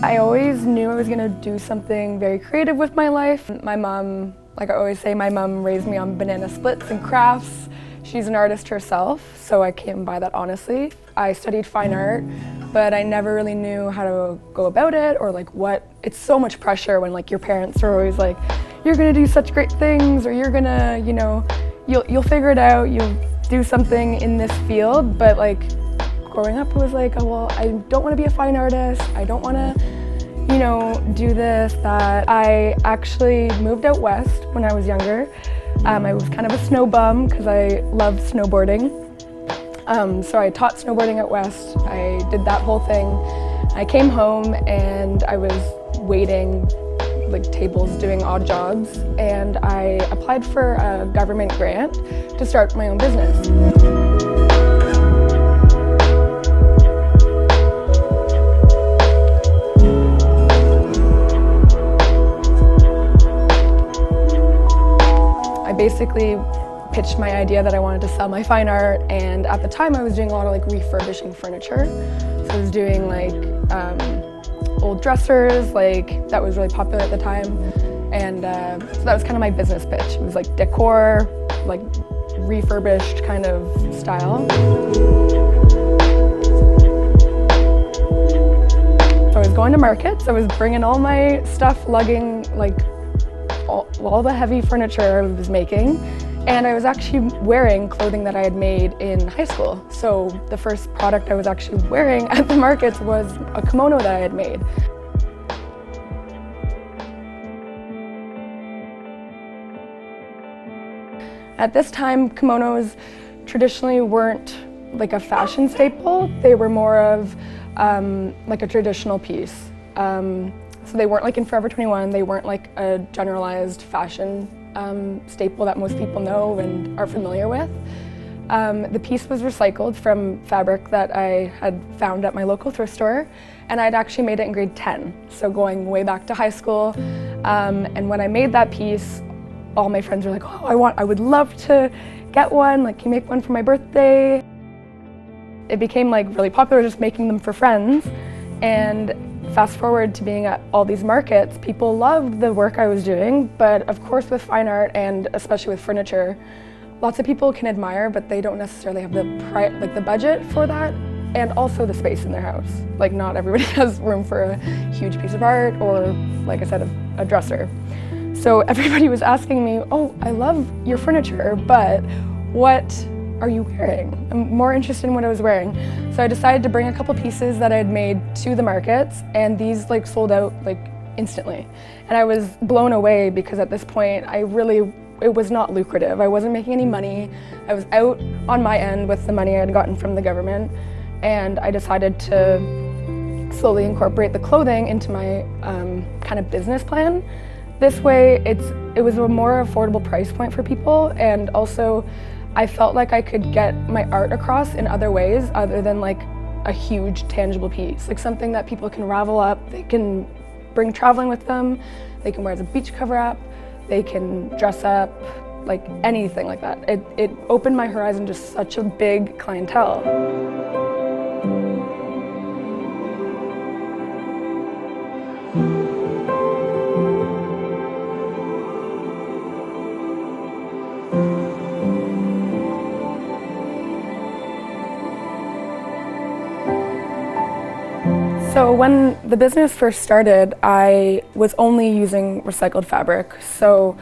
I always knew I was going to do something very creative with my life. My mom, like I always say, my mom raised me on banana splits and crafts. She's an artist herself, so I came by that honestly. I studied fine art, but I never really knew how to go about it or like what. It's so much pressure when like your parents are always like, you're gonna do such great things, or you're gonna, you know, you'll figure it out, you'll do something in this field. But like growing up, it was like, oh, well, I don't want to be a fine artist. I don't want to, you know, do this, that. I actually moved out west when I was younger. I was kind of a snow bum because I loved snowboarding. So I taught snowboarding out west. I did that whole thing. I came home and I was waiting like tables, doing odd jobs, and I applied for a government grant to start my own business. I basically pitched my idea that I wanted to sell my fine art, and at the time I was doing a lot of like refurbishing furniture. So I was doing like old dressers, like that was really popular at the time, and so that was kind of my business pitch. It was like decor, like refurbished kind of style. So I was going to markets, I was bringing all my stuff, lugging like all the heavy furniture I was making, and I was actually wearing clothing that I had made in high school. So the first product I was actually wearing at the markets was a kimono that I had made. At this time, kimonos traditionally weren't like a fashion staple. They were more of like a traditional piece. So they weren't like in Forever 21, they weren't like a generalized fashion staple that most people know and are familiar with. The piece was recycled from fabric that I had found at my local thrift store, and I'd actually made it in grade 10, so going way back to high school. And when I made that piece, all my friends were like, oh, I would love to get one, like can you make one for my birthday? It became like really popular just making them for friends, and fast forward to being at all these markets, people loved the work I was doing, but of course with fine art and especially with furniture, lots of people can admire, but they don't necessarily have the budget for that, and also the space in their house. Like not everybody has room for a huge piece of art or, like I said, a dresser. So everybody was asking me, oh, I love your furniture, but what are you wearing? I'm more interested in what I was wearing. So I decided to bring a couple pieces that I had made to the markets, and these like sold out like instantly. And I was blown away because at this point it was not lucrative. I wasn't making any money. I was out on my end with the money I had gotten from the government, and I decided to slowly incorporate the clothing into my kind of business plan. This way it was a more affordable price point for people, and also I felt like I could get my art across in other ways other than like a huge tangible piece, like something that people can ravel up, they can bring traveling with them, they can wear as a beach cover up, they can dress up, like anything like that. It opened my horizon to such a big clientele. So when the business first started, I was only using recycled fabric. So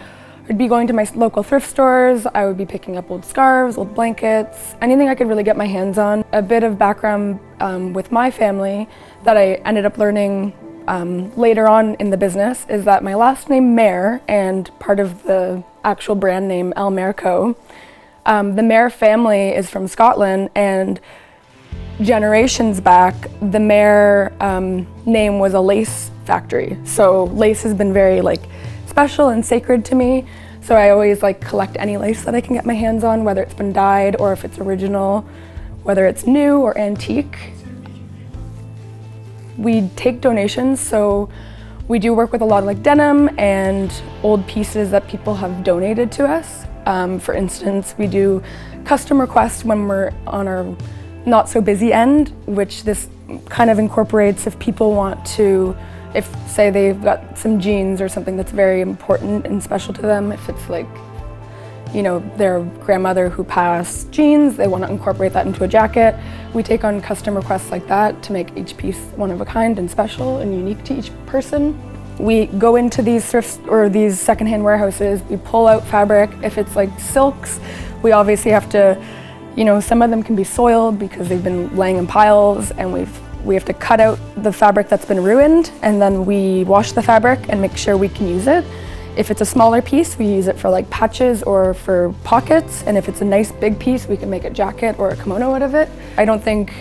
I'd be going to my local thrift stores, I would be picking up old scarves, old blankets, anything I could really get my hands on. A bit of background with my family that I ended up learning later on in the business is that my last name Mair, and part of the actual brand name Elle Mair Co, the Mair family is from Scotland, and generations back, the Mair name was a lace factory. So lace has been very like special and sacred to me. So I always like collect any lace that I can get my hands on, whether it's been dyed or if it's original, whether it's new or antique. We take donations, so we do work with a lot of like denim and old pieces that people have donated to us. For instance, we do custom requests when we're on our not so busy end, which this kind of incorporates if people want to, if say they've got some jeans or something that's very important and special to them, if it's like, you know, their grandmother who passed jeans, they want to incorporate that into a jacket. We take on custom requests like that to make each piece one of a kind and special and unique to each person. We go into these thrifts or these secondhand warehouses, we pull out fabric. If it's like silks, we obviously have to, you know, some of them can be soiled because they've been laying in piles, and we have to cut out the fabric that's been ruined, and then we wash the fabric and make sure we can use it. If it's a smaller piece, we use it for like patches or for pockets, and if it's a nice big piece, we can make a jacket or a kimono out of it. I don't think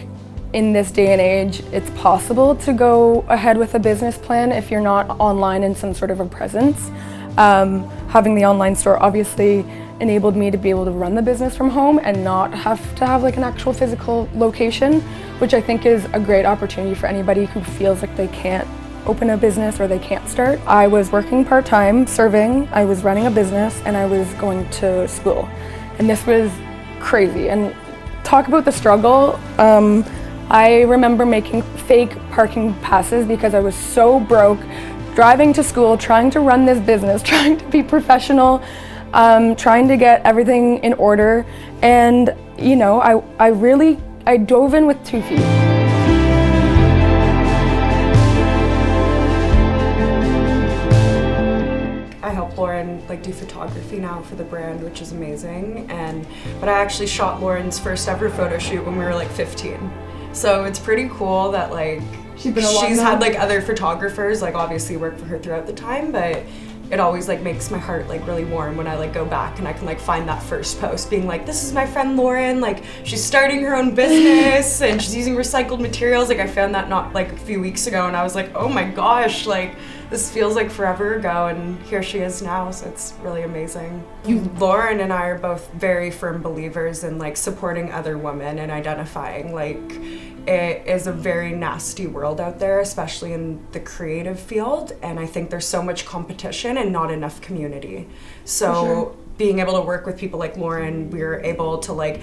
in this day and age it's possible to go ahead with a business plan if you're not online in some sort of a presence. Having the online store obviously enabled me to be able to run the business from home and not have to have like an actual physical location, which I think is a great opportunity for anybody who feels like they can't open a business or they can't start. I was working part-time, serving, I was running a business, and I was going to school. And this was crazy. And talk about the struggle. I remember making fake parking passes because I was so broke, driving to school, trying to run this business, trying to be professional, trying to get everything in order. And, you know, I dove in with 2 feet. I help Lauren like do photography now for the brand, which is amazing. But I actually shot Lauren's first ever photo shoot when we were like 15. So it's pretty cool that like she's had like other photographers like obviously work for her throughout the time, but it always like makes my heart like really warm when I like go back and I can like find that first post being like, this is my friend Lauren, like she's starting her own business and she's using recycled materials. Like I found that not like a few weeks ago and I was like, oh my gosh, like this feels like forever ago, and here she is now, so it's really amazing. Lauren and I are both very firm believers in like supporting other women and identifying like it is a very nasty world out there, especially in the creative field, and I think there's so much competition and not enough community. So being able to work with people like Lauren, we're able to like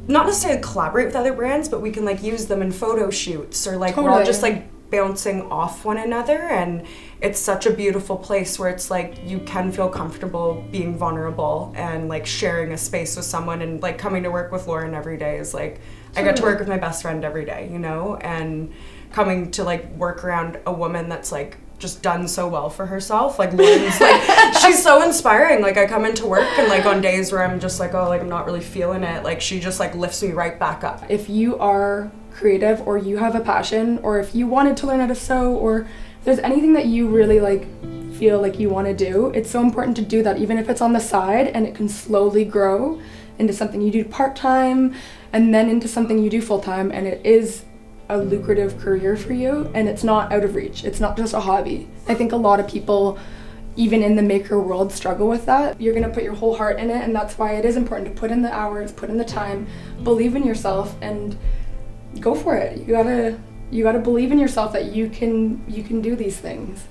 not necessarily collaborate with other brands, but we can like use them in photo shoots or like we're all just like bouncing off one another, and it's such a beautiful place where it's like you can feel comfortable being vulnerable and like sharing a space with someone, and like coming to work with Lauren every day is like I get to work with my best friend every day, you know, and coming to like work around a woman that's like just done so well for herself. Like Lauren's like she's so inspiring. Like I come into work and like on days where I'm just like, oh, like I'm not really feeling it, like she just like lifts me right back up. If you are creative or you have a passion, or if you wanted to learn how to sew, or if there's anything that you really like feel like you want to do, it's so important to do that, even if it's on the side, and it can slowly grow into something you do part-time and then into something you do full-time, and it is a lucrative career for you, and it's not out of reach. It's not just a hobby. I think a lot of people, even in the maker world, struggle with that. You're gonna put your whole heart in it, and that's why it is important to put in the hours, put in the time, believe in yourself, and go for it. You gotta believe in yourself that you can do these things.